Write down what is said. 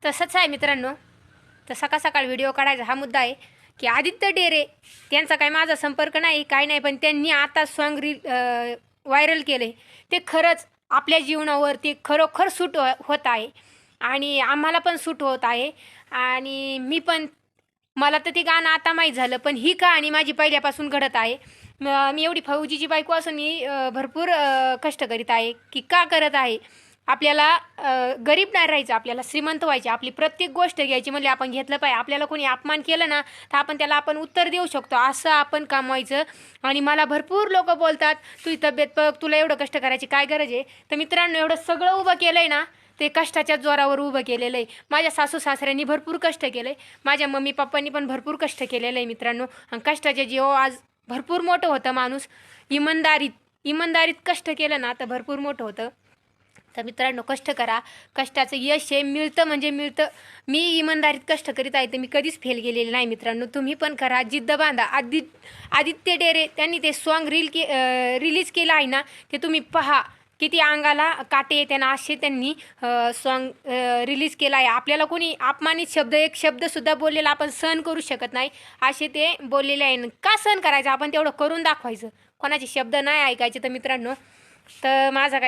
तसंच आहे मित्रांनो. तर सकाळ सकाळ व्हिडिओ काढायचा हा मुद्दा आहे की आदित्य डेरे त्यांचा काय माझा संपर्क नाही, काय नाही, पण त्यांनी आता सॉन्ग व्हायरल केले. ते खरंच आपल्या जीवनावर ते खरोखर सूट होत आहे आणि आम्हाला पण सूट होत आहे. आणि मला तर ते गाणं आता माहीत झालं, पण ही कहाणी माझी पहिल्यापासून घडत आहे. मी एवढी फौजीची बायको असून मी भरपूर कष्ट करीत आहे. की का करत आहे? आपल्याला गरीब नाही राहायचं, आपल्याला श्रीमंत व्हायचे. आपली प्रत्येक गोष्ट घ्यायची म्हणजे आपण घेतलं पाहिजे. आपल्याला कोणी अपमान केलं ना तर आपण उत्तर देऊ शकतो, असं आपण कमवायचं. आणि मला भरपूर लोक बोलतात तुझी तब्येत बघ, तुला एवढं कष्ट करायची काय गरज आहे? तर मित्रांनो, एवढं सगळं उभं केलं आहे ना, ते कष्टाच्या जोरावर उभं केलेलं आहे. माझ्या सासू सासऱ्यांनी भरपूर कष्ट केलं आहे, माझ्या मम्मी पप्पांनी पण भरपूर कष्ट केलेलं आहे मित्रांनो. आणि कष्टाच्या जीव आज भरपूर मोठं होतं माणूस. इमानदारीत कष्ट केलं ना तर भरपूर मोठं होतं. तर मित्रांनो, कष्ट करा, कष्टाचं यश हे मिळतं म्हणजे मिळतं. मी इमानदारीत कष्ट करीत आहे तर मी कधीच फेल गेलेले नाही मित्रांनो. तुम्ही पण करा, जिद्द बांधा. आदित्य डेरे त्यांनी ते सॉन्ग रिलीज केलं आहे ना, ते तुम्ही पहा. किती अंगाला काटे येते ना, असे त्यांनी सॉन्ग रिलीज केलं आहे. आपल्याला कोणी अपमानित एक शब्दसुद्धा बोललेला आपण सहन करू शकत नाही, असे ते बोललेले आहे. का सहन करायचं? आपण तेवढं करून दाखवायचं, कोणाचे शब्द नाही ऐकायचे. तर मित्रांनो, तर माझा काय